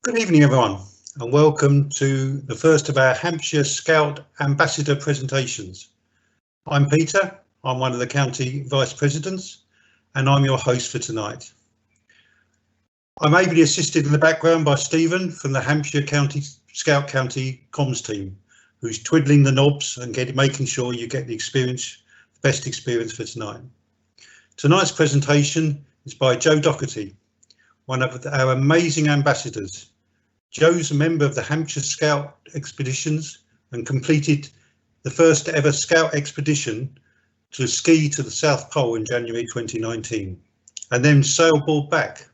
Good evening, everyone, and welcome to the first of our Hampshire Scout Ambassador presentations. I'm Peter, I'm one of the County Vice Presidents, and I'm your host for tonight. I'm ably assisted in the background by Stephen from the Hampshire Scout County Comms team, who's twiddling the knobs and making sure you get the best experience for tonight. Tonight's presentation is by Joe Doherty, one of our amazing ambassadors. Joe's a member of the Hampshire Scout Expeditions and completed the first ever Scout expedition to ski to the South Pole in January 2019 and then sailboard back.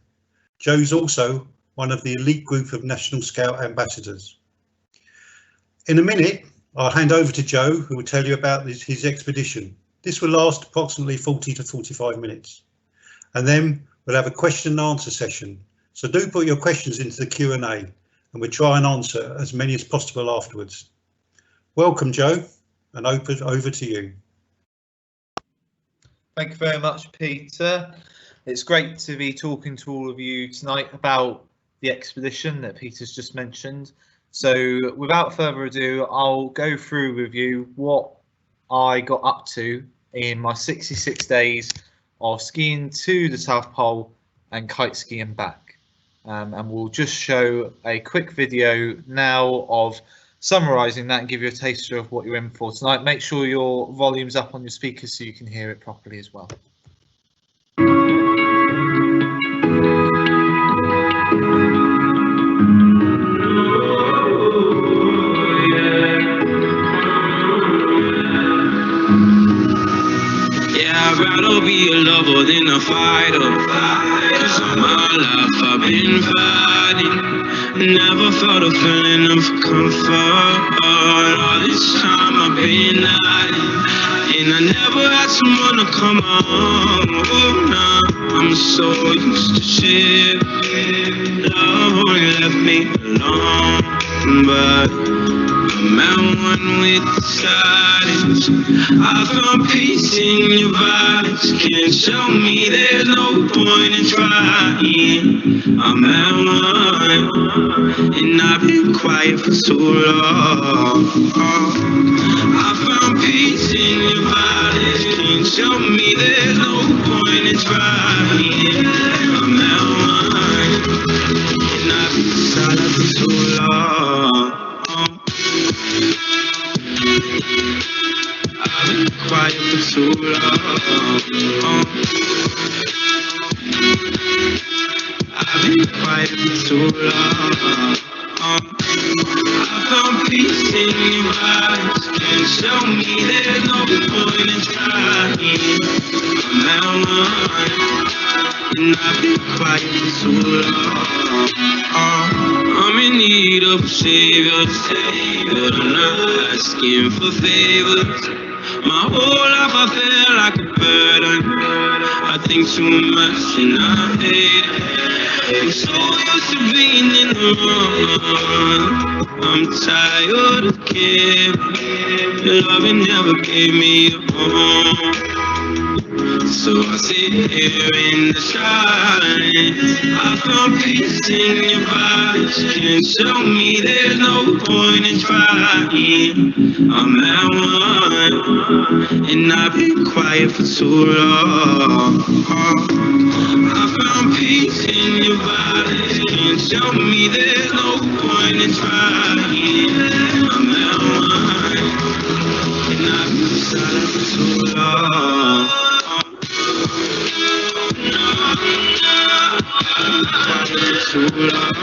Joe's also one of the elite group of National Scout ambassadors. In a minute, I'll hand over to Joe, who will tell you about his expedition. This will last approximately 40 to 45 minutes. And then we'll have a question and answer session. So do put your questions into the Q&A and we'll try and answer as many as possible afterwards. Welcome, Joe, and over to you. Thank you very much, Peter. It's great to be talking to all of you tonight about the expedition that Peter's just mentioned. So without further ado, I'll go through with you what I got up to in my 66 days of skiing to the South Pole and kite skiing back. And we'll just show a quick video now of summarising that and give you a taster of what you're in for tonight. Make sure your volume's up on your speakers so you can hear it properly as well. I'd rather be a lover than a fighter, 'cause all my life I've been fighting. Never felt a feeling of comfort. All this time I've been hiding, and I never had someone to come on. Oh, nah, I'm so used to shit. Love only left me alone, but I'm at one with the silence. I found peace in your vibes. Can't show me there's no point in trying. I'm at one, and I've been quiet for so long. I found peace in your vibes. Can't show me there's no point in trying. I'm at one, and I've been silent for so long. I've been quiet for so long. I've been quiet for so long. I found peace in your eyes. Can't show me there's no point in trying. I'm at one, and I've been quiet for so long. I'm in need of a savior, but I'm not asking for favors. My whole life I feel like a burden. I think too much and I hate it. I'm so used to being in the wrong. I'm tired of caring. Loving never gave me a home. So I sit here in the silence. I found peace in your vibes. Can't show me there's no point in trying. I'm at one, and I've been quiet for too long. I found peace in your vibes. Can't show me there's no point in trying. I'm at one, and I've been silent for too long. Too long.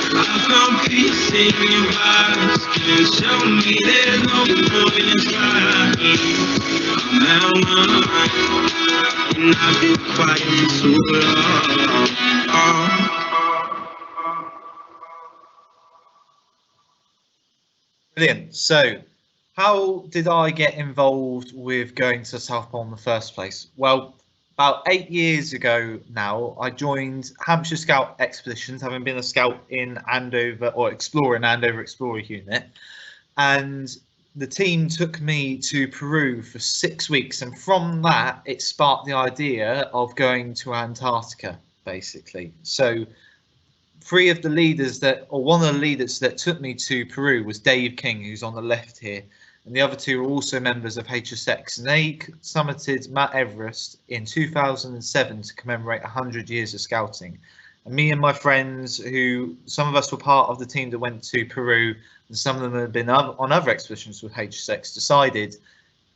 I found peace in your eyes. Can't show me there's no point in trying. I'm at one, and I've been quiet for too long. Brilliant. So, how did I get involved with going to the South Pole in the first place? Well, about 8 years ago now, I joined Hampshire Scout Expeditions, having been a scout in Andover, or Explorer in Andover Explorer Unit. And the team took me to Peru for 6 weeks, and from that it sparked the idea of going to Antarctica, basically. So one of the leaders that took me to Peru was Dave King, who's on the left here, and the other two were also members of HSX, and they summited Mount Everest in 2007 to commemorate 100 years of scouting. And me and my friends, who some of us were part of the team that went to Peru, and some of them had been on other expeditions with HSX, decided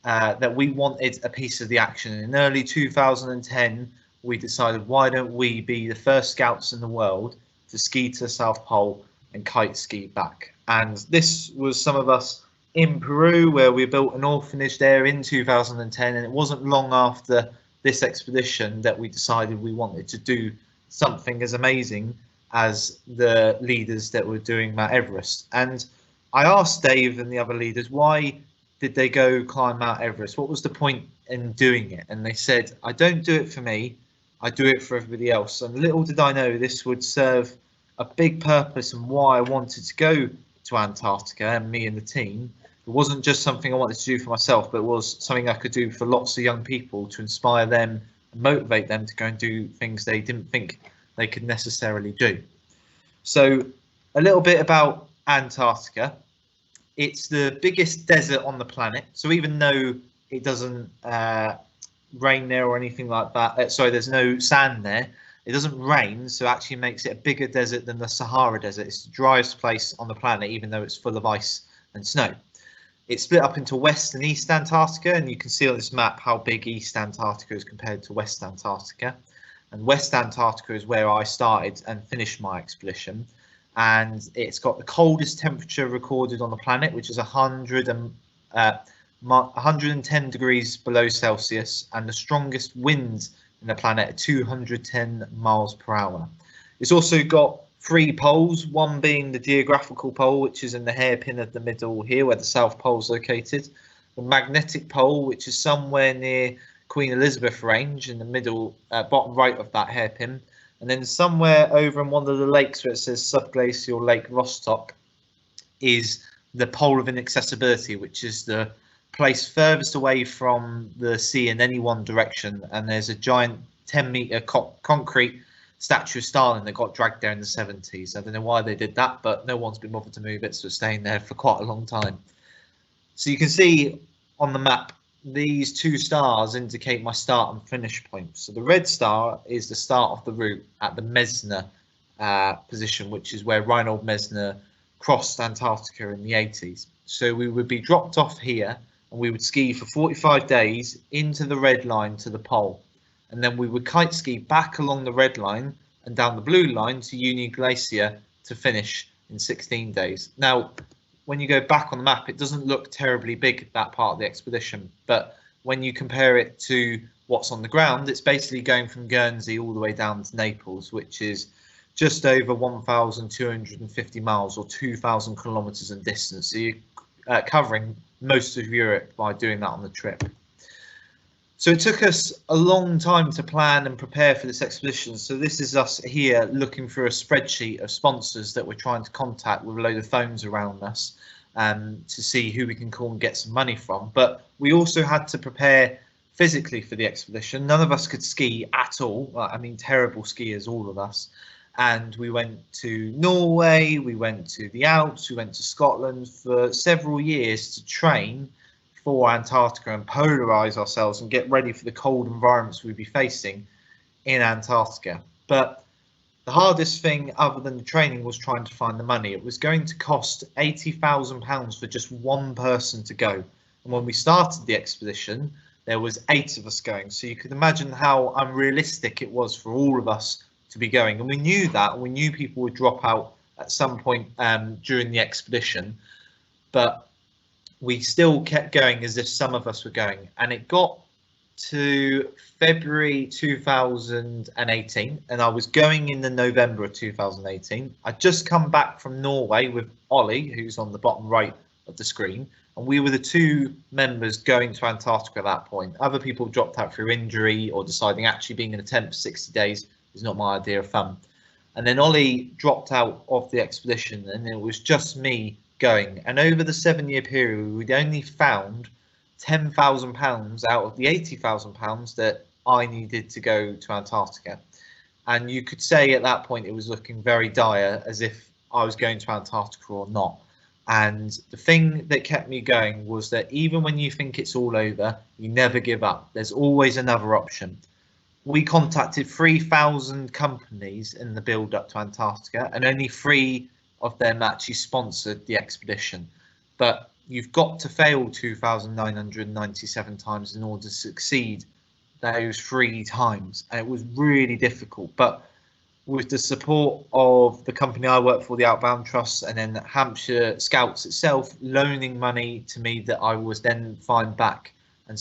that we wanted a piece of the action. In early 2010, we decided, why don't we be the first scouts in the world to ski to the South Pole and kite ski back? And this was some of us in Peru, where we built an orphanage there in 2010, and it wasn't long after this expedition that we decided we wanted to do something as amazing as the leaders that were doing Mount Everest. And I asked Dave and the other leaders, why did they go climb Mount Everest? What was the point in doing it? And they said, I don't do it for me, I do it for everybody else. And little did I know this would serve a big purpose and why I wanted to go to Antarctica, and me and the team. It wasn't just something I wanted to do for myself, but it was something I could do for lots of young people to inspire them and motivate them to go and do things they didn't think they could necessarily do. So a little bit about Antarctica. It's the biggest desert on the planet. So even though it doesn't rain there or anything like that, sorry, there's no sand there, it doesn't rain, so it actually makes it a bigger desert than the Sahara Desert. It's the driest place on the planet, even though it's full of ice and snow. It's split up into West and East Antarctica, and you can see on this map how big East Antarctica is compared to West Antarctica. And West Antarctica is where I started and finished my expedition. And it's got the coldest temperature recorded on the planet, which is 110 degrees below Celsius, and the strongest winds in the planet at 210 miles per hour. It's also got 3 poles, one being the geographical pole, which is in the hairpin of the middle here, where the South Pole is located. The magnetic pole, which is somewhere near Queen Elizabeth Range in the middle, bottom right of that hairpin. And then somewhere over in one of the lakes where it says Subglacial Lake Vostok is the pole of inaccessibility, which is the place furthest away from the sea in any one direction. And there's a giant 10-meter concrete statue of Stalin that got dragged there in the 70s. I don't know why they did that, but no one's been bothered to move it, so it's staying there for quite a long time. So you can see on the map, these 2 stars indicate my start and finish point. So the red star is the start of the route at the Messner position, which is where Reinhold Messner crossed Antarctica in the 80s. So we would be dropped off here, and we would ski for 45 days into the red line to the pole. And then we would kite ski back along the red line and down the blue line to Union Glacier to finish in 16 days. Now, when you go back on the map, it doesn't look terribly big, that part of the expedition. But when you compare it to what's on the ground, it's basically going from Guernsey all the way down to Naples, which is just over 1,250 miles or 2,000 kilometers in distance. So you're covering most of Europe by doing that on the trip. So it took us a long time to plan and prepare for this expedition. So this is us here looking through a spreadsheet of sponsors that we're trying to contact with a load of phones around us to see who we can call and get some money from. But we also had to prepare physically for the expedition. None of us could ski at all. I mean, terrible skiers, all of us. And we went to Norway, we went to the Alps, we went to Scotland for several years to train for Antarctica and polarize ourselves and get ready for the cold environments we'd be facing in Antarctica. But the hardest thing other than the training was trying to find the money. It was going to cost £80,000 for just one person to go. And when we started the expedition, there was 8 of us going. So you could imagine how unrealistic it was for all of us to be going. And we knew that, and we knew people would drop out at some point during the expedition. But we still kept going as if some of us were going, and it got to February 2018, and I was going in the November of 2018. I'd just come back from Norway with Ollie, who's on the bottom right of the screen, and we were the 2 members going to Antarctica at that point. Other people dropped out through injury or deciding actually being in a tent for 60 days is not my idea of fun. And then Ollie dropped out of the expedition, and it was just me going. And over the 7-year period, we'd only found £10,000 out of the £80,000 that I needed to go to Antarctica. And you could say at that point it was looking very dire, as if I was going to Antarctica or not. And the thing that kept me going was that even when you think it's all over, you never give up. There's always another option. We contacted 3,000 companies in the build up to Antarctica, and only 3 of them actually sponsored the expedition. But you've got to fail 2,997 times in order to succeed those 3 times, and it was really difficult. But with the support of the company I work for, the Outbound Trust, and then Hampshire Scouts itself loaning money to me that I was then fined back and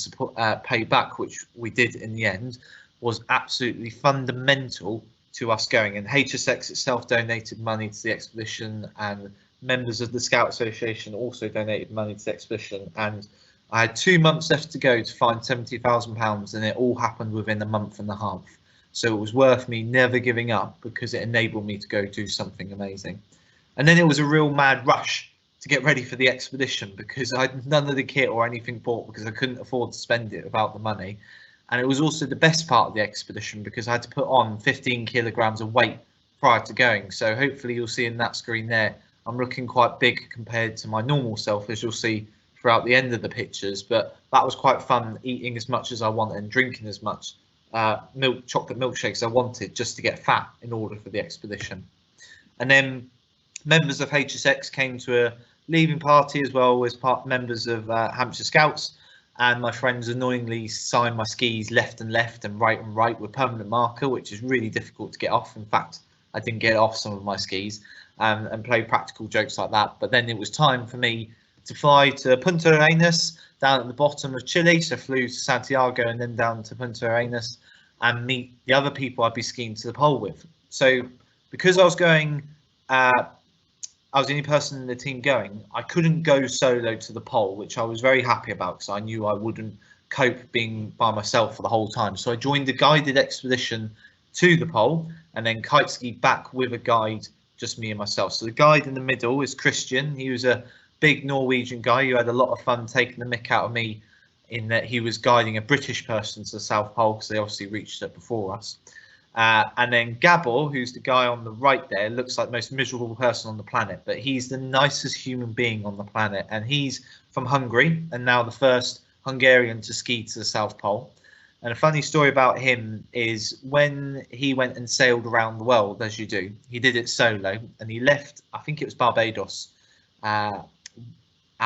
pay back, which we did in the end, was absolutely fundamental to us going. And HSX itself donated money to the expedition, and members of the Scout Association also donated money to the expedition. And I had 2 months left to go to find £70,000, and it all happened within a month and a half. So it was worth me never giving up, because it enabled me to go do something amazing. And then it was a real mad rush to get ready for the expedition, because I had none of the kit or anything bought, because I couldn't afford to spend it without the money. And it was also the best part of the expedition, because I had to put on 15 kilograms of weight prior to going. So hopefully you'll see in that screen there, I'm looking quite big compared to my normal self, as you'll see throughout the end of the pictures. But that was quite fun, eating as much as I wanted and drinking as much chocolate milkshakes I wanted, just to get fat in order for the expedition. And then members of HSX came to a leaving party, as well as members of Hampshire Scouts. And my friends annoyingly signed my skis left and right with permanent marker, which is really difficult to get off. In fact, I didn't get off some of my skis, and play practical jokes like that. But then it was time for me to fly to Punta Arenas down at the bottom of Chile. So I flew to Santiago and then down to Punta Arenas and meet the other people I'd be skiing to the pole with. So because I was going, I was the only person in the team going, I couldn't go solo to the pole, which I was very happy about, because I knew I wouldn't cope being by myself for the whole time. So I joined a guided expedition to the pole, and then kite skied back with a guide, just me and myself. So the guide in the middle is Christian. He was a big Norwegian guy who had a lot of fun taking the mick out of me, in that he was guiding a British person to the South Pole, because they obviously reached it before us. And then Gabor, who's the guy on the right there, looks like the most miserable person on the planet, but he's the nicest human being on the planet. And he's from Hungary, and now the first Hungarian to ski to the South Pole. And a funny story about him is when he went and sailed around the world, as you do, he did it solo, and he left, I think it was Barbados, at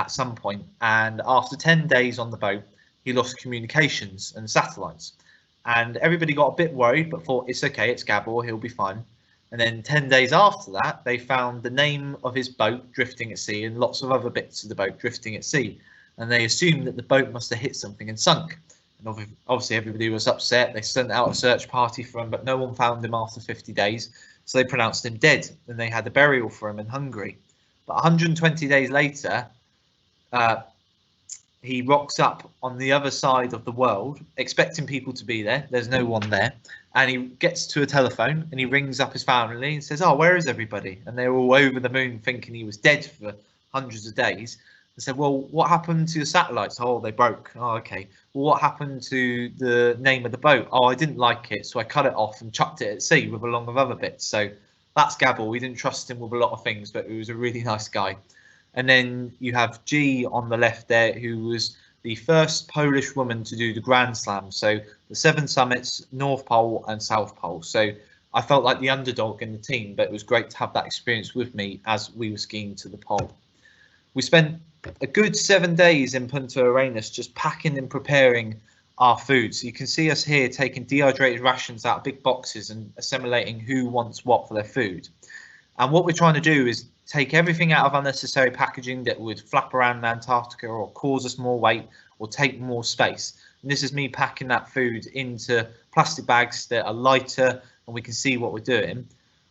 some point. And after 10 days on the boat, he lost communications and satellites. And everybody got a bit worried, but thought, it's okay, it's Gabor, he'll be fine. And then 10 days after that, they found the name of his boat drifting at sea, and lots of other bits of the boat drifting at sea. And they assumed that the boat must have hit something and sunk. And obviously everybody was upset. They sent out a search party for him, but no one found him after 50 days. So they pronounced him dead, and they had a burial for him in Hungary. But 120 days later, he rocks up on the other side of the world, expecting people to be there. There's no one there. And he gets to a telephone, and he rings up his family and says, oh, where is everybody? And they're all over the moon, thinking he was dead for hundreds of days. They said, well, what happened to the satellites? Oh, they broke. Oh, okay. Well, what happened to the name of the boat? Oh, I didn't like it, so I cut it off and chucked it at sea with along with other bits. So that's Gabor. We didn't trust him with a lot of things, but he was a really nice guy. And then you have G on the left there, who was the first Polish woman to do the Grand Slam. So the 7 summits, North Pole and South Pole. So I felt like the underdog in the team, but it was great to have that experience with me as we were skiing to the pole. We spent a good 7 days in Punta Arenas just packing and preparing our food. So you can see us here taking dehydrated rations out of big boxes and assimilating who wants what for their food. And what we're trying to do is take everything out of unnecessary packaging that would flap around in Antarctica or cause us more weight or take more space. And this is me packing that food into plastic bags that are lighter, and we can see what we're doing.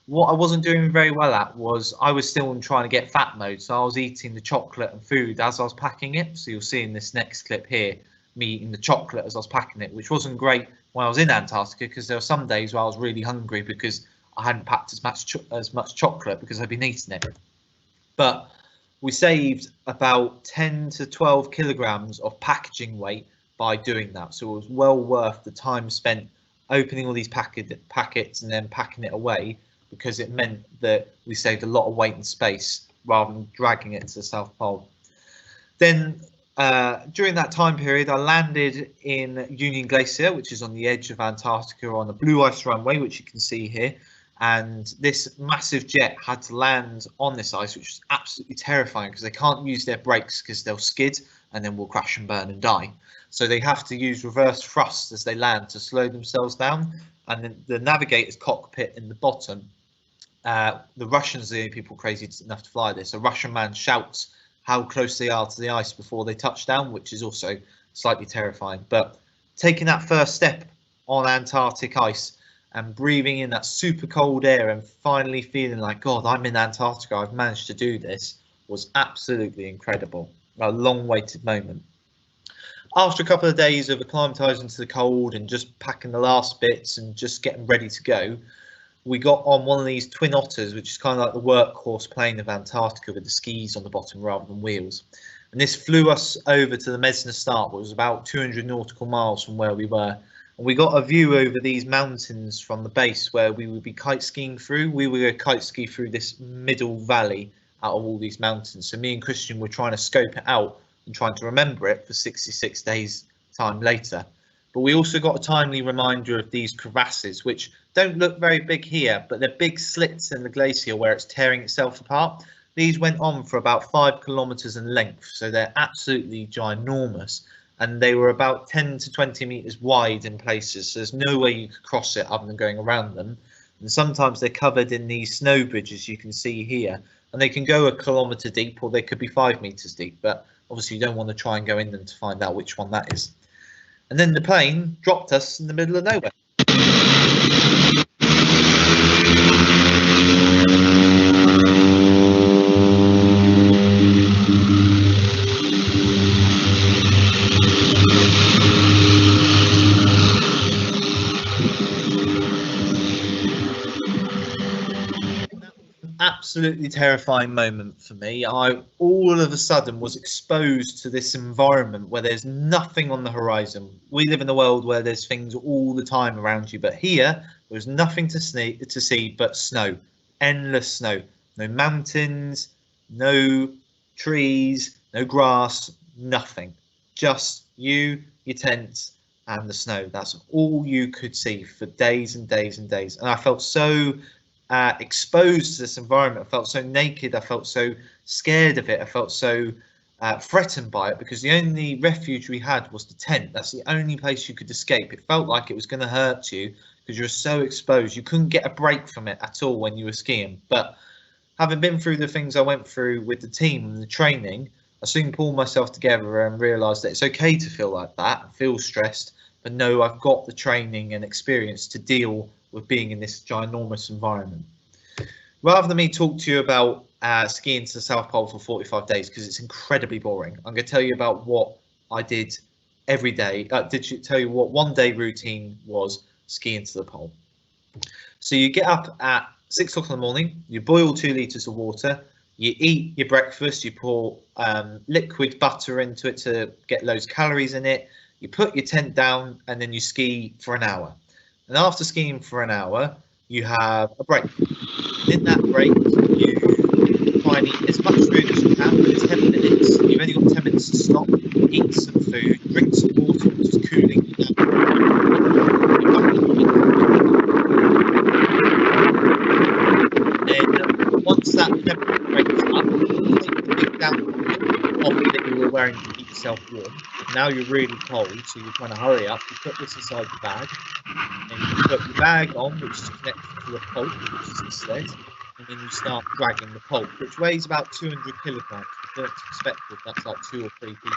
What I wasn't doing very well at was I was still trying to get fat mode. So I was eating the chocolate and food as I was packing it. So you'll see in this next clip here, me eating the chocolate as I was packing it, which wasn't great when I was in Antarctica, because there were some days where I was really hungry because I hadn't packed as much chocolate because I'd been eating it. But We saved about 10 to 12 kilograms of packaging weight by doing that. So it was well worth the time spent opening all these packets and then packing it away, because it meant that we saved a lot of weight and space rather than dragging it to the South Pole. Then during that time period, I landed in Union Glacier, which is on the edge of Antarctica on a blue ice runway, which you can see here. And this massive jet had to land on this ice, which was absolutely terrifying because they can't use their brakes because they'll skid and then will crash and burn and die. So they have to use reverse thrust as they land to slow themselves down. And then the navigator's cockpit in the bottom, the Russians are the only people crazy enough to fly this. A Russian man shouts how close they are to the ice before they touch down, which is also slightly terrifying. But taking that first step on Antarctic ice and breathing in that super cold air and finally feeling like, God, I'm in Antarctica, I've managed to do this, was absolutely incredible. A long-awaited moment. After a couple of days of acclimatizing to the cold and just packing the last bits and just getting ready to go, we got on one of these Twin Otters, which is kind of like the workhorse plane of Antarctica with the skis on the bottom rather than wheels. And this flew us over to the Mesna Start, which was about 200 nautical miles from where we were. And we got a view over these mountains from the base where we would be kite skiing through. We were going to kite ski through this middle valley out of all these mountains. So me and Christian were trying to scope it out and trying to remember it for 66 days time later. But we also got a timely reminder of these crevasses, which don't look very big here, but they're big slits in the glacier where it's tearing itself apart. These went on for about 5 kilometers in length, so they're absolutely ginormous. And they were about 10 to 20 meters wide in places, so there's no way you could cross it other than going around them. And sometimes they're covered in these snow bridges you can see here, and they can go a kilometer deep or they could be 5 meters deep, but obviously you don't want to try and go in them to find out which one that is. And then the plane dropped us in the middle of nowhere. Absolutely terrifying moment for me. I all of a sudden was exposed to this environment where there's nothing on the horizon. We live in a world where there's things all the time around you, but here there's nothing to see but snow, endless snow. No mountains, no trees, no grass, nothing. Just you, your tent, and the snow. That's all you could see for days and days and days. And I felt so exposed to this environment. I felt so naked. I felt so scared of it. I felt so threatened by it, because the only refuge we had was the tent. That's the only place you could escape. It felt like it was going to hurt you because you were so exposed. You couldn't get a break from it at all when you were skiing. But having been through the things I went through with the team and the training, I soon pulled myself together and realised that it's okay to feel like that, feel stressed, but no, I've got the training and experience to deal with being in this ginormous environment. Rather than me talk to you about skiing to the South Pole for 45 days, because it's incredibly boring, I'm going to tell you about what I did every day. Tell you what one day routine was skiing to the pole. So you get up at 6 o'clock in the morning, you boil 2 litres of water, you eat your breakfast, you pour liquid butter into it to get loads of calories in it, you put your tent down, and then you ski for an hour. And after skiing for an hour, you have a break. In that break, you try and eat as much food as you can, but it's 10 minutes. You've only got 10 minutes to stop, eat some food, drink some water, which is cooling you down. Then, once that 10-minute break is up, you take the big down pocket that you were wearing to keep yourself warm. Now you're really cold, so you're trying to hurry up. You put this inside the bag, and you put your bag on, which is connected to the pole, which is the sled, and then you start dragging the pole, which weighs about 200 kilograms. You don't expect it, that's like 2 or 3 people.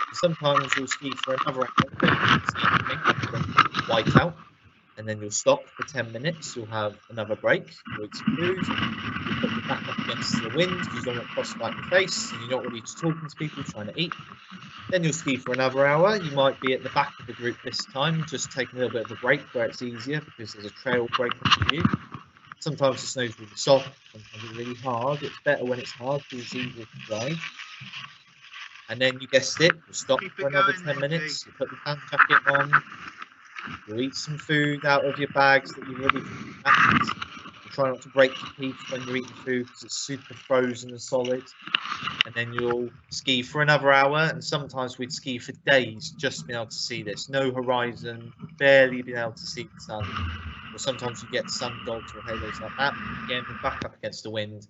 And sometimes you'll ski for another hour, white out, and then you'll stop for 10 minutes. You'll have another break, you'll eat some food, you put your back up against the wind because you don't want frostbite in your face, and you're not really talking to people, trying to eat. Then you'll ski for another hour. You might be at the back of the group this time, just taking a little bit of a break where it's easier because there's a trail break for you. Sometimes the snow's really soft, sometimes it's really hard. It's better when it's hard because it's easier to drive. And then you guessed it, you stop Keep for it another going 10 then, minutes, you put the tan jacket on, you eat some food out of your bags that you've already packed. You try not to break your teeth when you're eating food because it's super frozen and solid. And then you'll ski for another hour, and sometimes we'd ski for days just being able to see this. No horizon, barely being able to see the sun. Or sometimes you get sun dogs or halos like that. Again, we're back up against the wind,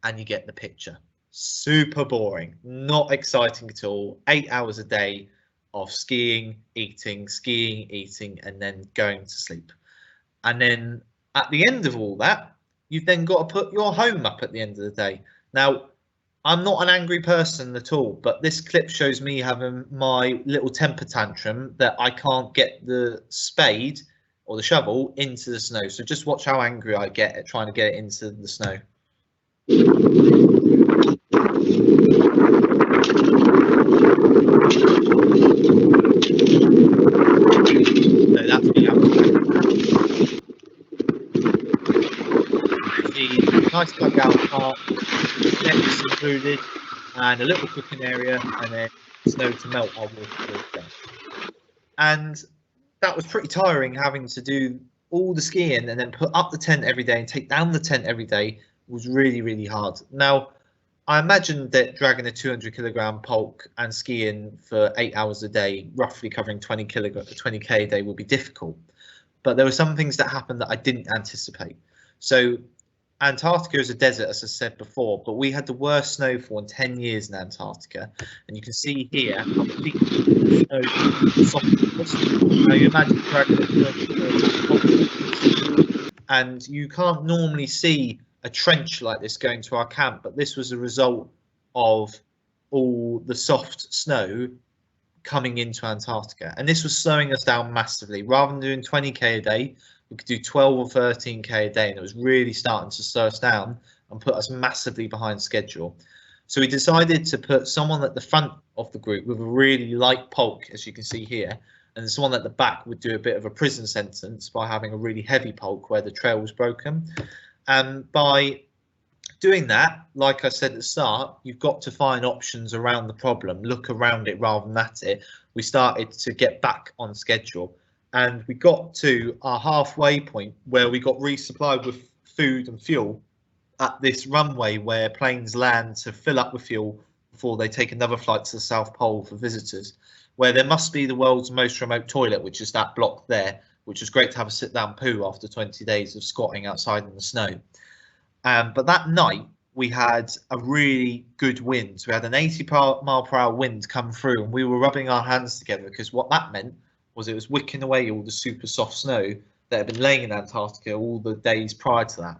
and you get the picture. Super boring, not exciting at all. 8 hours a day of skiing, eating, and then going to sleep. And then at the end of all that, you've then got to put your home up at the end of the day. Now, I'm not an angry person at all, but this clip shows me having my little temper tantrum that I can't get the spade or the shovel into the snow. So just watch how angry I get at trying to get it into the snow. So that's me out. The nice dugout part, nets included, and a little cooking area, and then snow to melt our waterfall down. And that was pretty tiring, having to do all the skiing and then put up the tent every day and take down the tent every day was really, really hard. Now, I imagine that dragging a 200 kilogram polk and skiing for 8 hours a day, roughly covering 20k a day, would be difficult. But there were some things that happened that I didn't anticipate. So Antarctica is a desert, as I said before, but we had the worst snowfall in 10 years in Antarctica. And you can see here how deep the snow was. Now you imagine dragging a 200 kilogram polk, and you can't normally see a trench like this going to our camp, but this was a result of all the soft snow coming into Antarctica, and this was slowing us down massively. Rather than doing 20k a day, we could do 12 or 13k a day, and it was really starting to slow us down and put us massively behind schedule. So we decided to put someone at the front of the group with a really light polk, as you can see here, and someone at the back would do a bit of a prison sentence by having a really heavy polk where the trail was broken. And by doing that, like I said at the start, you've got to find options around the problem, look around it rather than at it. We started to get back on schedule, and we got to our halfway point where we got resupplied with food and fuel at this runway where planes land to fill up with fuel before they take another flight to the South Pole for visitors, where there must be the world's most remote toilet, which is that block there, which was great to have a sit-down poo after 20 days of squatting outside in the snow. But that night, we had a really good wind. So we had an 80-mile-per-hour wind come through, and we were rubbing our hands together because what that meant was it was wicking away all the super soft snow that had been laying in Antarctica all the days prior to that.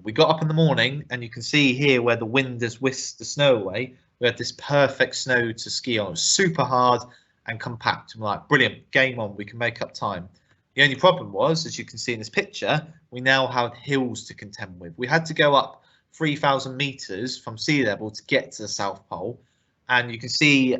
We got up in the morning, and you can see here where the wind has whisked the snow away. We had this perfect snow to ski on. It was super hard and compact. And we're like, brilliant, game on, we can make up time. The only problem was, as you can see in this picture, we now had hills to contend with. We had to go up 3,000 meters from sea level to get to the South Pole. And you can see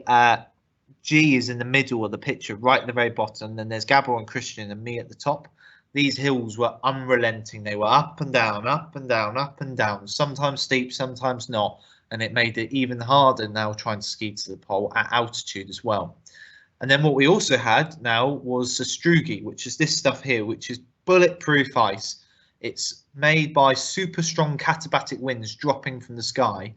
G is in the middle of the picture, right at the very bottom. Then there's Gabor and Christian and me at the top. These hills were unrelenting. They were up and down, up and down, up and down, sometimes steep, sometimes not. And it made it even harder now trying to ski to the pole at altitude as well. And then what we also had now was Sastrugi, which is this stuff here, which is bulletproof ice. It's made by super strong katabatic winds dropping from the sky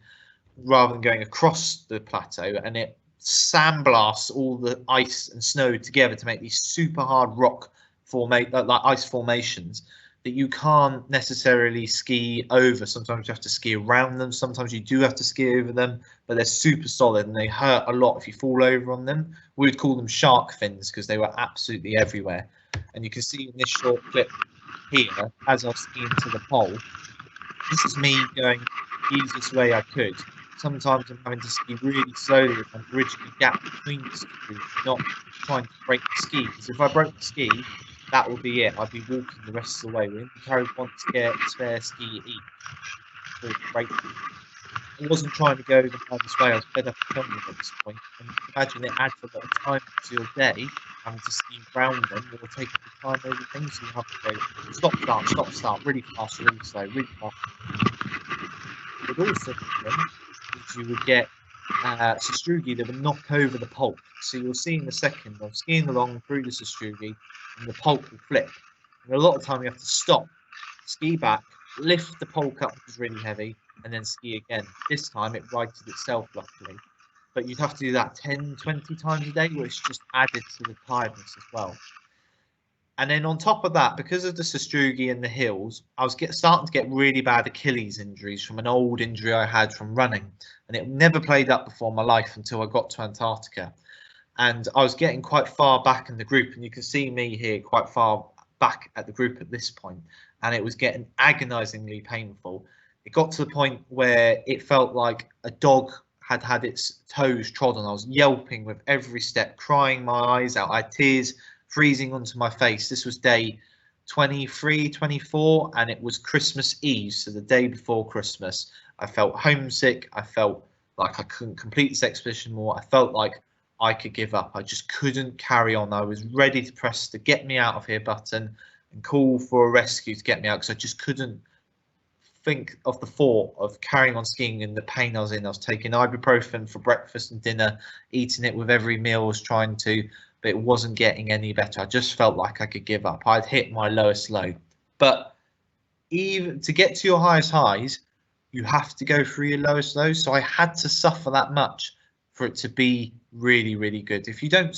rather than going across the plateau, and it sandblasts all the ice and snow together to make these super hard rock like ice formations that you can't necessarily ski over. Sometimes you have to ski around them, sometimes you do have to ski over them, but they're super solid and they hurt a lot if you fall over on them. We would call them shark fins because they were absolutely everywhere. And you can see in this short clip here, as I ski into the pole, this is me going the easiest way I could. Sometimes I'm having to ski really slowly if I'm bridging a gap between the skis, not trying to break the ski, because if I broke the ski, that would be it. I'd be walking the rest of the way. We only carried one spare ski each. I wasn't trying to go the hardest way. I was fed up of filming at this point. And you can imagine it adds a lot of time to your day, having to ski around them or taking the time over things. So you have to go stop, start, really fast, really slow, really fast. But also, is you would get sastrugi that would knock over the pulp. So you'll see in a second, I'm skiing along through the sastrugi and the pulp will flip. And a lot of time you have to stop, ski back, lift the pulp up, which is really heavy, and then ski again. This time it righted itself, luckily. But you'd have to do that 10, 20 times a day, which just added to the tiredness as well. And then on top of that, because of the sastrugi and the hills, I was starting to get really bad Achilles injuries from an old injury I had from running. And it never played up before in my life until I got to Antarctica. And I was getting quite far back in the group. And you can see me here quite far back at the group at this point. And it was getting agonizingly painful. It got to the point where it felt like a dog had had its toes trodden. I was yelping with every step, crying my eyes out. I had tears freezing onto my face. This was day 23, 24, and it was Christmas Eve, so the day before Christmas. I felt homesick. I felt like I couldn't complete this expedition more. I felt like I could give up. I just couldn't carry on. I was ready to press the get me out of here button and call for a rescue to get me out, because I just couldn't think of the thought of carrying on skiing and the pain I was in. I was taking ibuprofen for breakfast and dinner, eating it with every meal I was trying to, but it wasn't getting any better. I just felt like I could give up. I'd hit my lowest low. But even to get to your highest highs, you have to go through your lowest lows. So I had to suffer that much for it to be really, really good. If you don't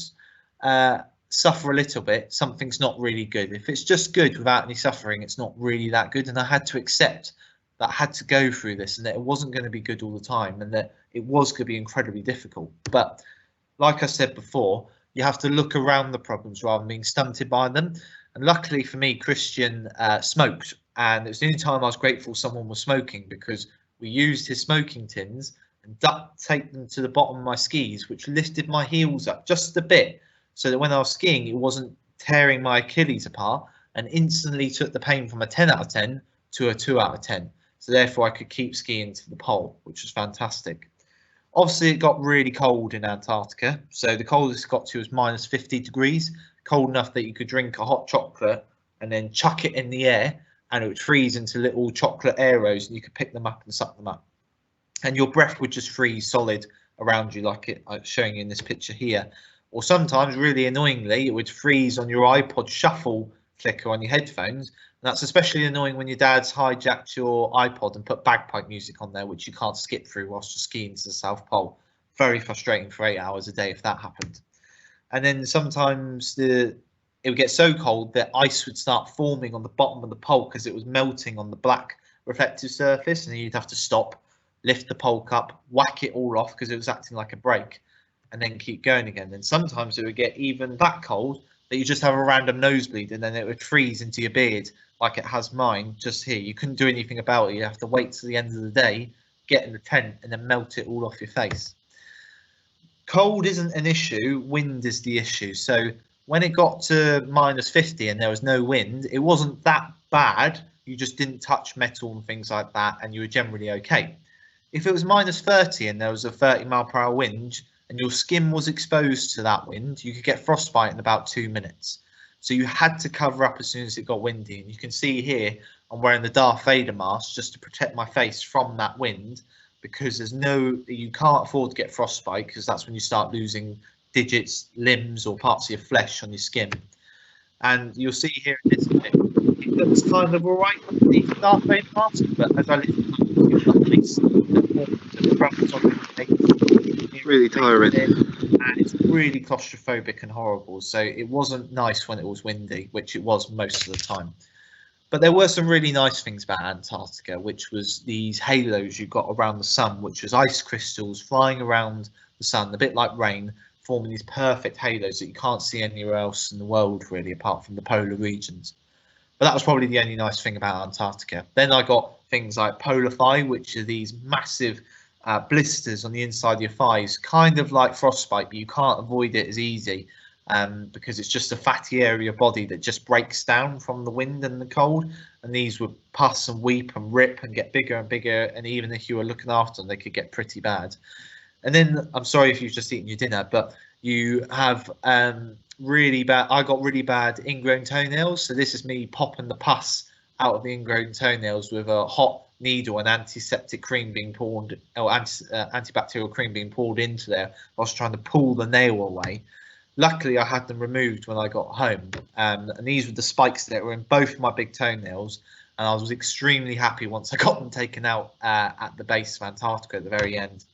suffer a little bit, something's not really good. If it's just good without any suffering, it's not really that good. And I had to accept that I had to go through this, and that it wasn't going to be good all the time, and that it was going to be incredibly difficult. But like I said before, you have to look around the problems rather than being stunted by them. And luckily for me, Christian smoked, and it was the only time I was grateful someone was smoking, because we used his smoking tins and duct taped them to the bottom of my skis, which lifted my heels up just a bit, so that when I was skiing, it wasn't tearing my Achilles apart, and instantly took the pain from a 10 out of 10 to a 2 out of 10. So therefore I could keep skiing to the pole, which was fantastic. Obviously, it got really cold in Antarctica. So the coldest it got to was minus 50 degrees, cold enough that you could drink a hot chocolate and then chuck it in the air, and it would freeze into little chocolate arrows, and you could pick them up and suck them up. And your breath would just freeze solid around you, like it's showing you in this picture here. Or sometimes, really annoyingly, it would freeze on your iPod shuffle clicker on your headphones. And that's especially annoying when your dad's hijacked your iPod and put bagpipe music on there, which you can't skip through whilst you're skiing to the South Pole. Very frustrating for 8 hours a day if that happened. And then sometimes it would get so cold that ice would start forming on the bottom of the pole because it was melting on the black reflective surface, and then you'd have to stop, lift the pole up, whack it all off because it was acting like a brake, and then keep going again. And sometimes it would get even that cold that you just have a random nosebleed, and then it would freeze into your beard like it has mine just here. You couldn't do anything about it. You have to wait till the end of the day, get in the tent, and then melt it all off your face. Cold isn't an issue, wind is the issue. So when it got to minus 50 and there was no wind, it wasn't that bad. You just didn't touch metal and things like that, and you were generally okay. If it was minus 30 and there was a 30-mile-per-hour wind and your skin was exposed to that wind, you could get frostbite in about 2 minutes. So you had to cover up as soon as it got windy. And you can see here, I'm wearing the Darth Vader mask just to protect my face from that wind, because you can't afford to get frostbite, because that's when you start losing digits, limbs, or parts of your flesh on your skin. And you'll see here in this bit, it looks kind of all right underneath the Darth Vader mask, but as I lifted my face, the crumbs on my face, it's really tiring. And it's really claustrophobic and horrible. So it wasn't nice when it was windy, which it was most of the time. But there were some really nice things about Antarctica, which was these halos you got around the sun, which was ice crystals flying around the sun, a bit like rain, forming these perfect halos that you can't see anywhere else in the world, really, apart from the polar regions. But that was probably the only nice thing about Antarctica. Then I got things like polar thigh, which are these massive blisters on the inside of your thighs, kind of like frostbite, but you can't avoid it as easy. because it's just a fatty area of body that just breaks down from the wind and the cold. And these would pus and weep and rip and get bigger and bigger. And even if you were looking after them, they could get pretty bad. And then, I'm sorry if you've just eaten your dinner, but you have really bad, I got really bad ingrown toenails. So this is me popping the pus out of the ingrown toenails with a hot needle and antiseptic cream being poured, or antibacterial cream being poured into there. I was trying to pull the nail away. Luckily, I had them removed when I got home, and these were the spikes that were in both my big toenails, and I was extremely happy once I got them taken out at the base of Antarctica at the very end.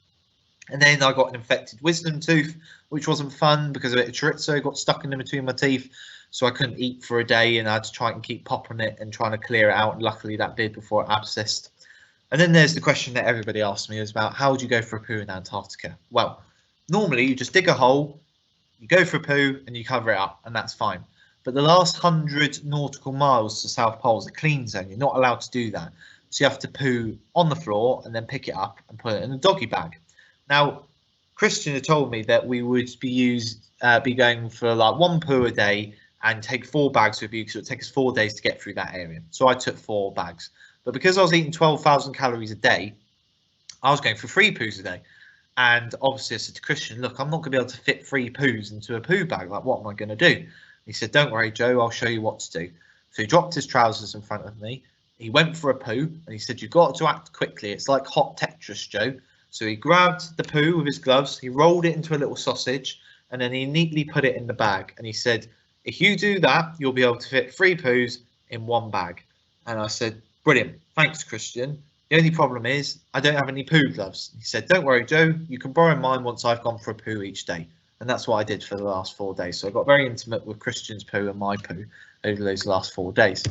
And then I got an infected wisdom tooth, which wasn't fun because a bit of chorizo got stuck in between my teeth, so I couldn't eat for a day, and I had to try and keep popping it and trying to clear it out, and luckily that did before it abscessed. And then there's the question that everybody asks me is about, how would you go for a poo in Antarctica? Well, normally you just dig a hole, you go for a poo and you cover it up, and that's fine. But the last 100 nautical miles to South Pole is a clean zone. You're not allowed to do that. So you have to poo on the floor and then pick it up and put it in a doggy bag. Now, Christian had told me that we would be going for like 1 poo a day and take 4 bags with you, because it would take us 4 days to get through that area. So I took 4 bags. But because I was eating 12,000 calories a day, I was going for 3 poos a day. And obviously I said to Christian, look, I'm not going to be able to fit 3 poos into a poo bag. Like, what am I going to do? He said, don't worry, Joe, I'll show you what to do. So he dropped his trousers in front of me. He went for a poo and he said, you've got to act quickly. It's like hot Tetris, Joe. So he grabbed the poo with his gloves, he rolled it into a little sausage, and then he neatly put it in the bag. And he said, if you do that, you'll be able to fit 3 poos in 1 bag. And I said, brilliant, thanks, Christian. The only problem is I don't have any poo gloves. He said, don't worry, Joe, you can borrow mine once I've gone for a poo each day. And that's what I did for the last 4 days. So I got very intimate with Christian's poo and my poo over those last 4 days.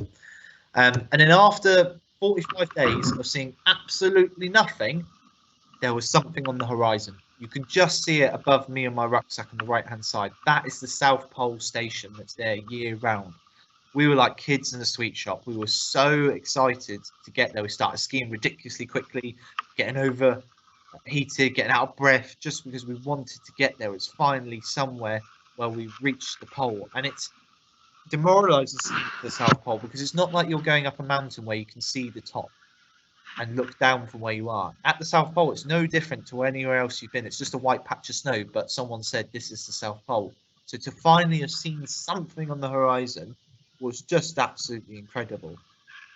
And then after 45 days of seeing absolutely nothing, there was something on the horizon. You can just see it above me and my rucksack on the right hand side. That is the South Pole station that's there year round. We were like kids in a sweet shop. We were so excited to get there. We started skiing ridiculously quickly, getting overheated, getting out of breath, just because we wanted to get there. It's finally somewhere where we've reached the pole. And it's demoralizing to see the South Pole because it's not like you're going up a mountain where you can see the top and look down from where you are. At the South Pole, it's no different to anywhere else you've been. It's just a white patch of snow, but someone said this is the South Pole. So to finally have seen something on the horizon was just absolutely incredible.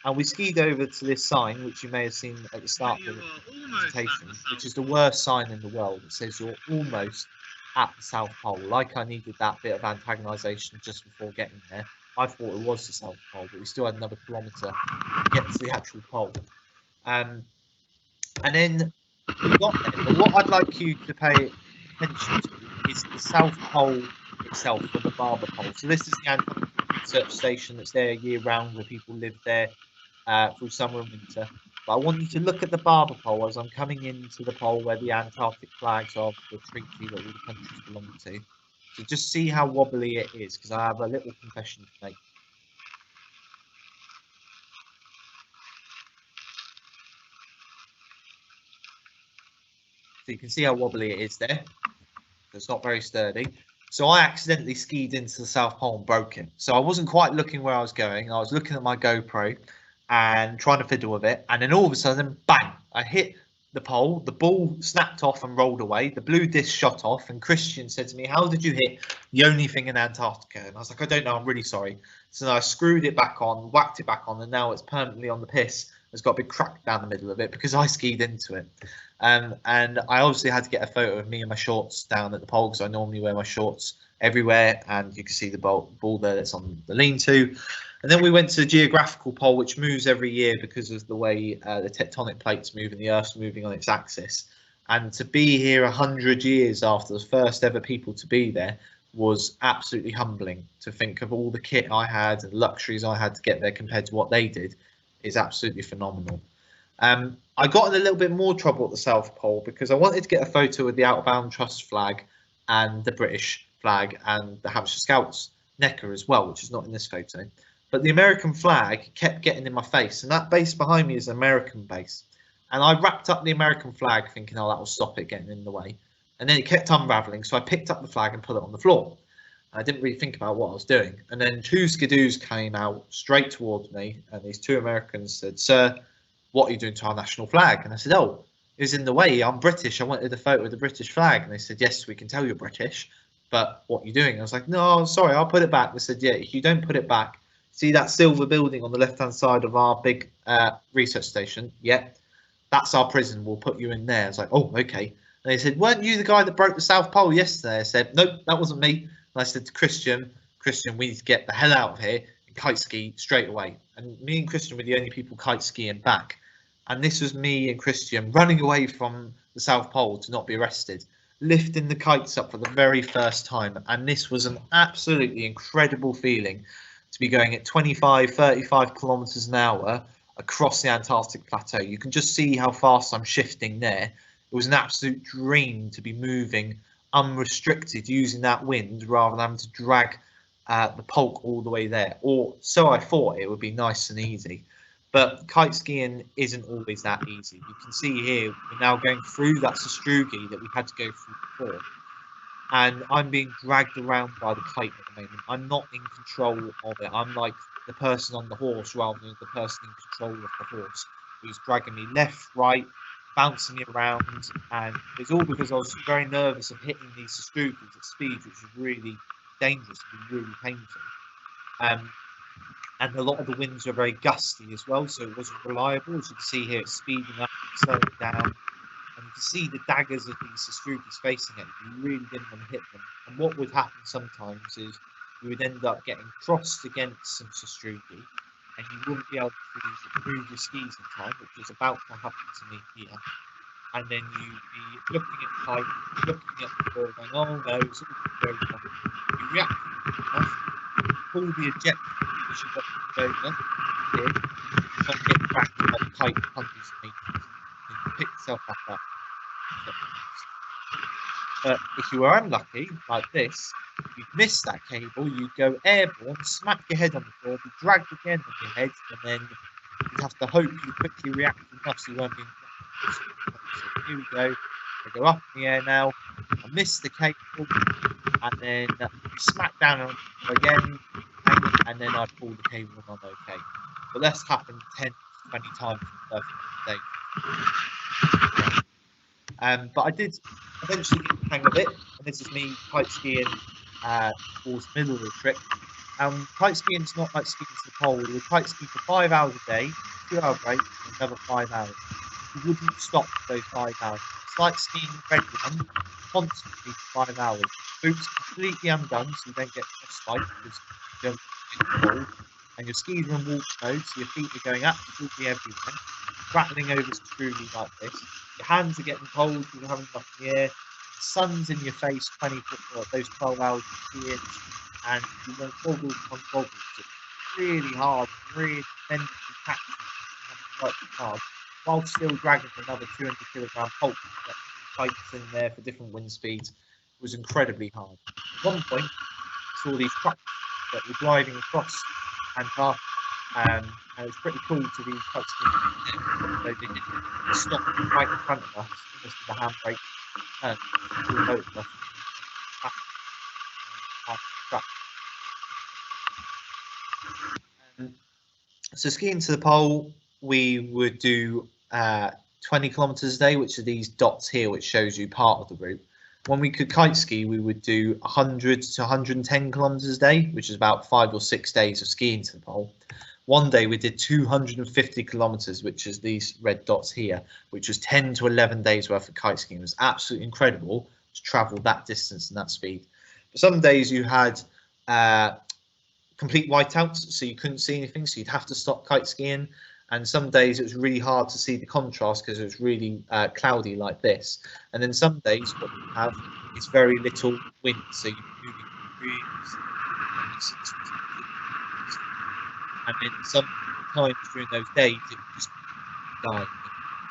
And we skied over to this sign, which you may have seen at the start of the presentation, which is the worst sign in the world. It says you're almost at the South Pole. Like I needed that bit of antagonisation just before getting there. I thought it was the South Pole, but we still had another kilometre to get to the actual pole. And then we got there. But what I'd like you to pay attention to is the South Pole itself, or the Barber Pole. So this is the Antarctic Research Station that's there year round, where people live there through summer and winter. But I want you to look at the Barber Pole as I'm coming into the pole where the Antarctic flags are, the treaty that all the countries belong to. So just see how wobbly it is, because I have a little confession to make. So you can see how wobbly it is there. It's not very sturdy. So I accidentally skied into the South Pole and broke it. So I wasn't quite looking where I was going. I was looking at my GoPro and trying to fiddle with it. And then all of a sudden, bang, I hit the pole. The ball snapped off and rolled away. The blue disc shot off. And Christian said to me, how did you hit the only thing in Antarctica? And I was like, I don't know. I'm really sorry. So then I screwed it back on, whacked it back on, and now it's permanently on the piss. It's got a big crack down the middle of it because I skied into it. And I obviously had to get a photo of me and my shorts down at the pole, because I normally wear my shorts everywhere, and you can see the ball there that's on the lean-to. And then we went to the geographical pole, which moves every year because of the way the tectonic plates move and the Earth's moving on its axis. And to be here 100 years after the first ever people to be there was absolutely humbling. To think of all the kit I had and luxuries I had to get there compared to what they did is absolutely phenomenal. I got in a little bit more trouble at the South Pole because I wanted to get a photo with the Outbound Trust flag and the British flag and the Hampshire Scouts Necker as well, which is not in this photo. But the American flag kept getting in my face, and that base behind me is an American base. And I wrapped up the American flag thinking, oh, that will stop it getting in the way. And then it kept unraveling, so I picked up the flag and put it on the floor. I didn't really think about what I was doing. And then 2 skidoos came out straight towards me, and these 2 Americans said, "Sir, what are you doing to our national flag?" And I said, "Oh, it was in the way. I'm British. I wanted a photo of the British flag." And they said, "Yes, we can tell you're British, but what are you doing?" I was like, "No, sorry, I'll put it back." They said, "Yeah, if you don't put it back, see that silver building on the left-hand side of our big research station? Yeah, that's our prison. We'll put you in there." I was like, "Oh, okay." And they said, "Weren't you the guy that broke the South Pole yesterday?" I said, "Nope, that wasn't me." And I said to Christian, we need to get the hell out of here and kite ski straight away." And me and Christian were the only people kite skiing back. And this was me and Christian running away from the South Pole to not be arrested, lifting the kites up for the very first time. And this was an absolutely incredible feeling to be going at 25, 35 kilometers an hour across the Antarctic plateau. You can just see how fast I'm shifting there. It was an absolute dream to be moving unrestricted using that wind rather than having to drag the polk all the way there, or so I thought it would be nice and easy. But kite skiing isn't always that easy. You can see here we're now going through that sastrugi that we had to go through before, and I'm being dragged around by the kite at the moment. I'm not in control of it. I'm like the person on the horse rather than the person in control of the horse, who's dragging me left, right, bouncing me around. And it's all because I was very nervous of hitting these sastrugis at speed, which was really dangerous and really painful. And a lot of the winds are very gusty as well, so it wasn't reliable. As you can see here, it's speeding up, slowing down, and you can see the daggers of these sastrugis facing it. You really didn't want to hit them. And what would happen sometimes is you would end up getting crossed against some sastrugi, and you wouldn't be able to move your skis in time, which is about to happen to me here. And then you'd be looking at the kite, looking at the ball, going, "Oh no, it's all going wrong." You react enough, pull the eject which you've got over here, not get dragged by the kite hundreds of meters, and you pick yourself back up. But if you were unlucky, like this, you'd miss that cable, you'd go airborne, smack your head on the floor, be dragged again on your head, and then you'd have to hope you quickly react enough so you weren't being dragged. So here we go. I go up in the air now. I miss the cable, and then smack down on it again, and then I pull the cable and I'm okay. But that's happened 10, 20 times in the first day. But I did eventually get the hang of it, and this is me kite skiing towards the middle of the trip. Kite skiing is not like skiing to the pole. We kite ski for 5 hours a day, 2-hour break, and another 5 hours. You wouldn't stop for those 5 hours. It's like skiing regular, constantly for 5 hours. Boots completely undone, so you don't get frostbite because you don't get cold. And your skis are in walk mode, so your feet are going absolutely everywhere, rattling over sastrugi like this. Your hands are getting cold because you're having up in the air. The sun's in your face 24 those 12 hours of skiing, and you want goggles on goggles. It's really hard, really mentally taxing, quite hard, while still dragging another 200 kilogram pulp that kites in there for different wind speeds. It was incredibly hard. At one point, I saw these trucks that were driving across Antarctica, and it was pretty cool to be touching. They did stop right in front of us, almost with the handbrake, and both of us. So skiing to the pole, we would do 20 kilometers a day, which are these dots here, which shows you part of the route. When we could kite ski, we would do 100 to 110 kilometers a day, which is about 5 or 6 days of skiing to the pole. One day we did 250 kilometers, which is these red dots here, which was 10 to 11 days worth of kite skiing. It was absolutely incredible to travel that distance and that speed. But some days you had complete whiteouts, so you couldn't see anything, so you'd have to stop kite skiing. And some days it was really hard to see the contrast because it was really cloudy like this. And then some days what you have is very little wind, so you're moving breeze. And then some times during those days it would just die.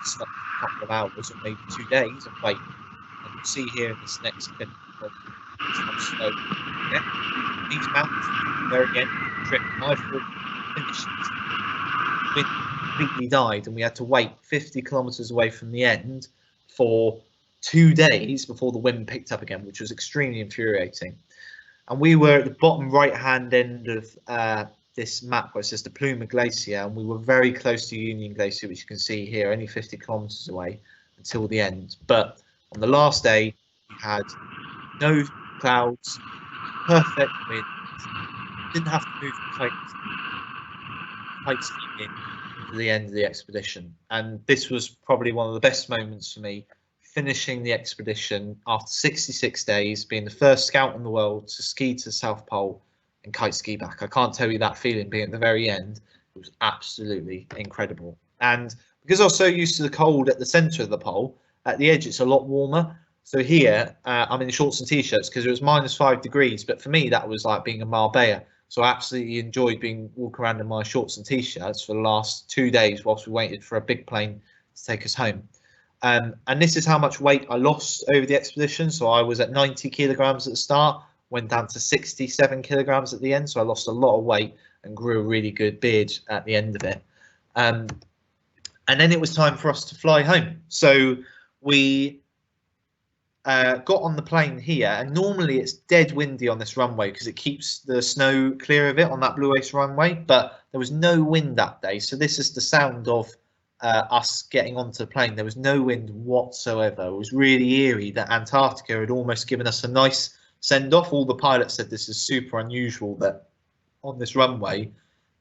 Stop for a couple of hours or maybe 2 days and wait. And you'll see here in this next clip how slow. Yeah, these mountains there again, trip. My foot finished. Wind completely died, and we had to wait 50 kilometers away from the end for 2 days before the wind picked up again, which was extremely infuriating. and we were at the bottom right hand end of this map where it says the Plumer Glacier, and we were very close to Union Glacier, which you can see here, only 50 kilometers away until the end. But on the last day, we had no clouds, perfect wind, didn't have to move the kite skiing to the end of the expedition. And this was probably one of the best moments for me, finishing the expedition after 66 days, being the first scout in the world to ski to the South Pole and kite ski back. I can't tell you that feeling being at the very end. It was absolutely incredible. And because I was so used to the cold at the centre of the pole, at the edge it's a lot warmer. So here I'm in shorts and t-shirts because it was -5 degrees, but for me that was like being in Marbella. So I absolutely enjoyed walking around in my shorts and t-shirts for the last 2 days whilst we waited for a big plane to take us home. And this is how much weight I lost over the expedition. So I was at 90 kilograms at the start, went down to 67 kilograms at the end. So I lost a lot of weight and grew a really good beard at the end of it. And then it was time for us to fly home. So we got on the plane here, and normally it's dead windy on this runway because it keeps the snow clear of it on that Blue Ice runway, but there was no wind that day. So this is the sound of us getting onto the plane. There was no wind whatsoever. It was really eerie that Antarctica had almost given us a nice send off. All the pilots said this is super unusual that on this runway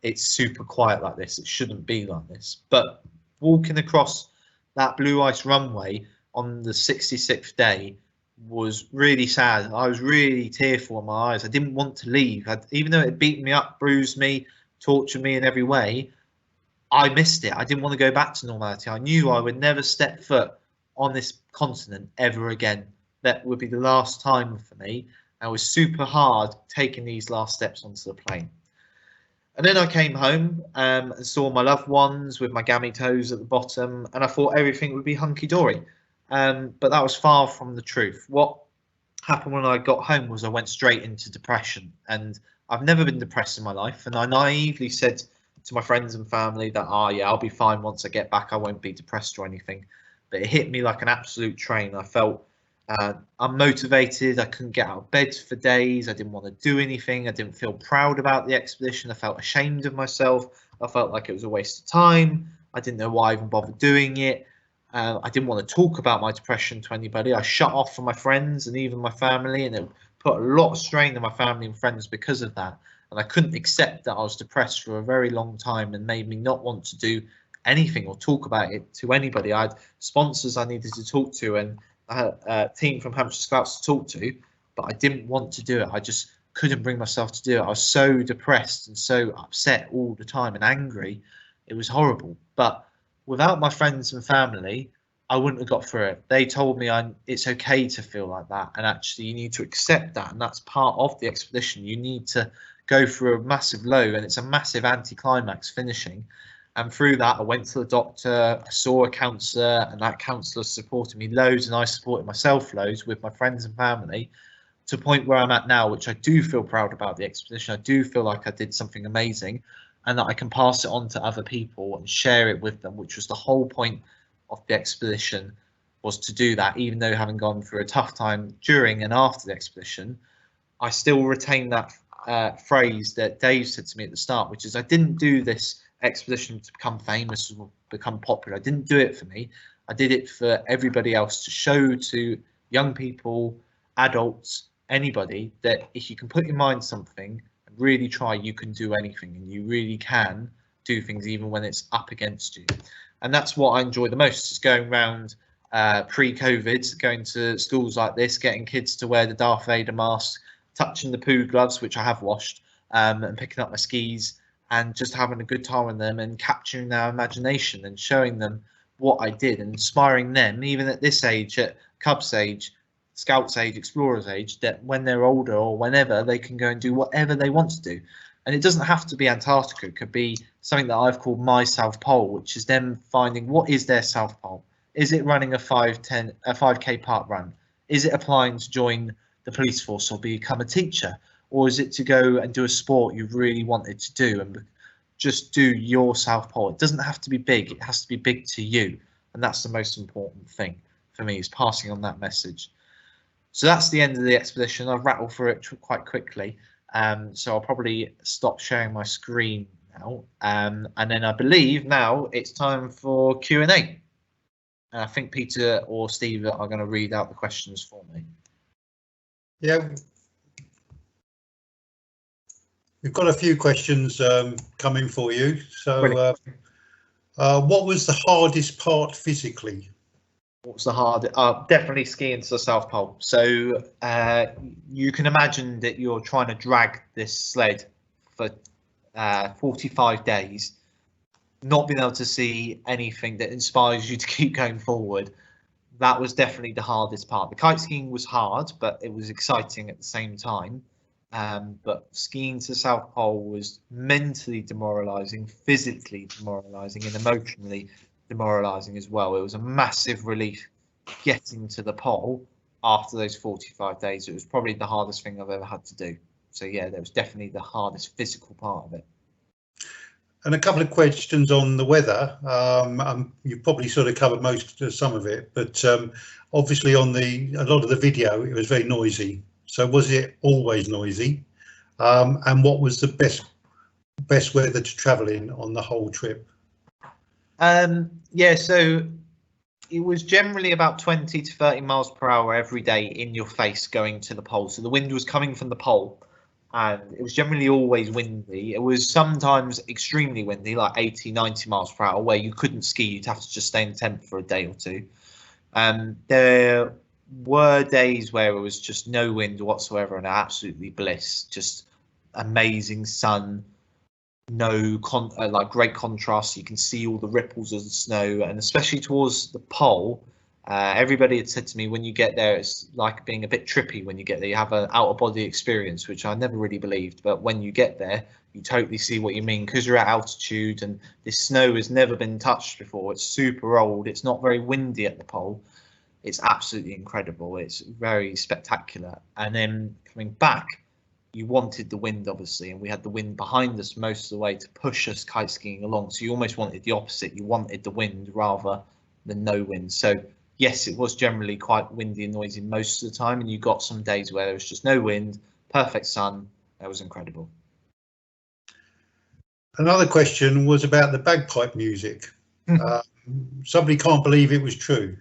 it's super quiet like this. It shouldn't be like this. But walking across that Blue Ice runway on the 66th day was really sad. I was really tearful in my eyes. I didn't want to leave. Even though it beat me up, bruised me, tortured me in every way, I missed it. I didn't want to go back to normality. I knew I would never step foot on this continent ever again. That would be the last time for me. And it was super hard taking these last steps onto the plane. And then I came home and saw my loved ones with my gammy toes at the bottom, and I thought everything would be hunky-dory. But that was far from the truth. What happened when I got home was I went straight into depression, and I've never been depressed in my life. And I naively said to my friends and family that, yeah, I'll be fine once I get back. I won't be depressed or anything. But it hit me like an absolute train. I felt unmotivated. I couldn't get out of bed for days. I didn't want to do anything. I didn't feel proud about the expedition. I felt ashamed of myself. I felt like it was a waste of time. I didn't know why I even bothered doing it. I didn't want to talk about my depression to anybody. I shut off from my friends and even my family, and it put a lot of strain on my family and friends because of that. And I couldn't accept that I was depressed for a very long time, and made me not want to do anything or talk about it to anybody. I had sponsors I needed to talk to, and I had a team from Hampshire Scouts to talk to, but I didn't want to do it. I just couldn't bring myself to do it. I was so depressed and so upset all the time and angry. It was horrible. But without my friends and family, I wouldn't have got through it. They told me it's okay to feel like that, and actually you need to accept that, and that's part of the expedition. You need to go through a massive low, and it's a massive anticlimax finishing. And through that, I went to the doctor, I saw a counsellor, and that counsellor supported me loads, and I supported myself loads with my friends and family, to the point where I'm at now, which I do feel proud about the expedition. I do feel like I did something amazing, and that I can pass it on to other people and share it with them, which was the whole point of the expedition, was to do that. Even though having gone through a tough time during and after the expedition, I still retain that phrase that Dave said to me at the start, which is, I didn't do this expedition to become famous or become popular. I didn't do it for me. I did it for everybody else, to show to young people, adults, anybody, that if you can put your mind to something and really try, you can do anything, and you really can do things even when it's up against you. And that's what I enjoy the most, is going around pre-COVID, going to schools like this, getting kids to wear the Darth Vader mask, touching the poo gloves, which I have washed, and picking up my skis, and just having a good time with them and capturing their imagination and showing them what I did, and inspiring them, even at this age, at Cubs age, Scouts age, Explorers age, that when they're older or whenever, they can go and do whatever they want to do. And it doesn't have to be Antarctica. It could be something that I've called my South Pole, which is them finding what is their South Pole. Is it running a 5K park run? Is it applying to join the police force or become a teacher? Or is it to go and do a sport you've really wanted to do and just do your South Pole? It doesn't have to be big. It has to be big to you. And that's the most important thing for me, is passing on that message. So that's the end of the expedition. I've rattled through it quite quickly. So I'll probably stop sharing my screen now. And then I believe now it's time for Q&A. And I think Peter or Steve are going to read out the questions for me. Yeah. We've got a few questions coming for you. So what was the hardest part physically? What's the hardest? Definitely skiing to the South Pole. So you can imagine that you're trying to drag this sled for 45 days, not being able to see anything that inspires you to keep going forward. That was definitely the hardest part. The kite skiing was hard, but it was exciting at the same time. But skiing to the South Pole was mentally demoralising, physically demoralising, and emotionally demoralising as well. It was a massive relief getting to the pole after those 45 days. It was probably the hardest thing I've ever had to do. So yeah, that was definitely the hardest physical part of it. And a couple of questions on the weather. You've probably sort of covered some of it, but obviously on a lot of the video, it was very noisy. So was it always noisy? And what was the best weather to travel in on the whole trip? Yeah, so it was generally about 20 to 30 miles per hour every day in your face going to the pole. So the wind was coming from the pole, and it was generally always windy. It was sometimes extremely windy, like 80, 90 miles per hour, where you couldn't ski. You'd have to just stay in the tent for a day or two. There were days where it was just no wind whatsoever and absolutely bliss, just amazing sun, great contrast. You can see all the ripples of the snow, and especially towards the pole, everybody had said to me, when you get there, it's like being a bit trippy. When you get there, you have an out-of-body experience, which I never really believed, but when you get there, you totally see what you mean, because you're at altitude and this snow has never been touched before. It's super old. It's not very windy at the pole. It's absolutely incredible. It's very spectacular. And then coming back, you wanted the wind, obviously, and we had the wind behind us most of the way to push us kite skiing along. So you almost wanted the opposite. You wanted the wind rather than no wind. So yes, it was generally quite windy and noisy most of the time, and you got some days where there was just no wind, perfect sun. That was incredible. Another question was about the bagpipe music. Somebody can't believe it was true.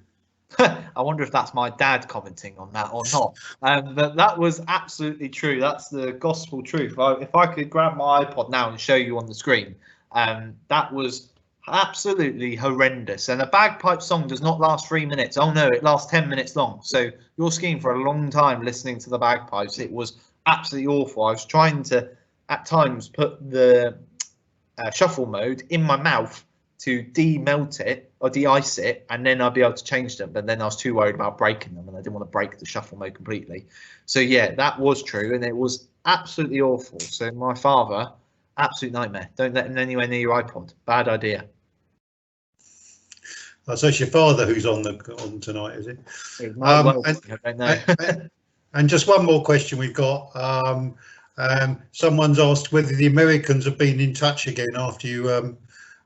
I wonder if that's my dad commenting on that or not. But that was absolutely true. That's the gospel truth. If I could grab my iPod now and show you on the screen, that was absolutely horrendous. And a bagpipe song does not last 3 minutes. Oh no, it lasts 10 minutes long. So you're skiing for a long time listening to the bagpipes. It was absolutely awful. I was trying to, at times, put the shuffle mode in my mouth to demelt it or de-ice it, and then I'd be able to change them. But then I was too worried about breaking them, and I didn't want to break the shuffle mode completely. So yeah, that was true, and it was absolutely awful. So my father, absolute nightmare. Don't let him anywhere near your iPod. Bad idea. Oh, so it's your father who's on tonight, is it? And just one more question we've got. Someone's asked whether the Americans have been in touch again after you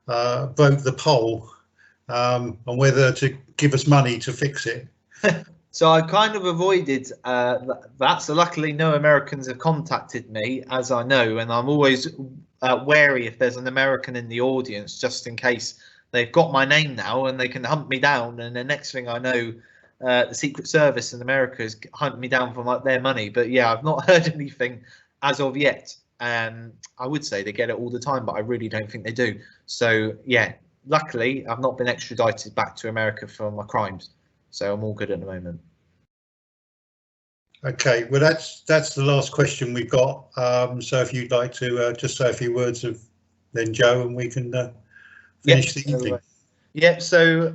broke the pole, and whether to give us money to fix it. So I kind of avoided that. So luckily no Americans have contacted me, as I know, and I'm always wary if there's an American in the audience, just in case they've got my name now and they can hunt me down, and the next thing I know, the Secret Service in America is hunting me down for their money. But yeah, I've not heard anything as of yet. I would say they get it all the time, but I really don't think they do. So yeah, luckily I've not been extradited back to America for my crimes, so I'm all good at the moment. Okay, well that's the last question we've got. So if you'd like to just say a few words of then Joe, and we can finish the evening. Yeah, so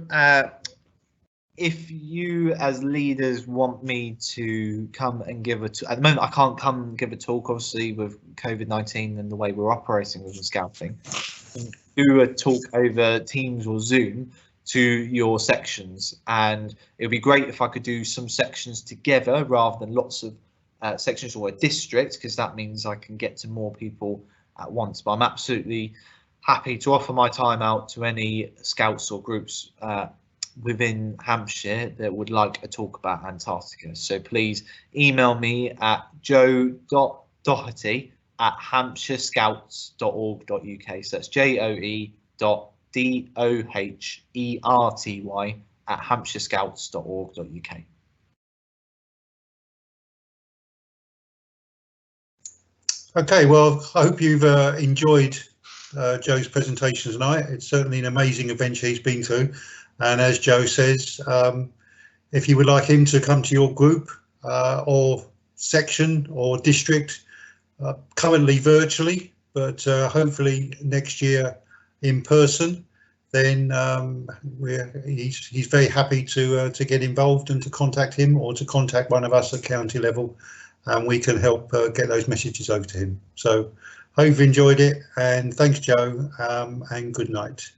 if you as leaders want me to come and give at the moment I can't come and give a talk, obviously, with COVID-19 and the way we're operating with scouting. Do a talk over Teams or Zoom to your sections, and it would be great if I could do some sections together rather than lots of sections or a district, because that means I can get to more people at once. But I'm absolutely happy to offer my time out to any scouts or groups within Hampshire that would like a talk about Antarctica. So please email me at joe.doherty@hampshirescouts.org.uk. So that's joe.doherty@hampshirescouts.org.uk. Okay, well, I hope you've enjoyed Joe's presentation tonight. It's certainly an amazing adventure he's been through. And as Joe says, if you would like him to come to your group or section or district, currently virtually, but hopefully next year in person, then he's very happy to get involved and to contact him or to contact one of us at county level, and we can help get those messages over to him. So hope you've enjoyed it, and thanks Joe, and good night.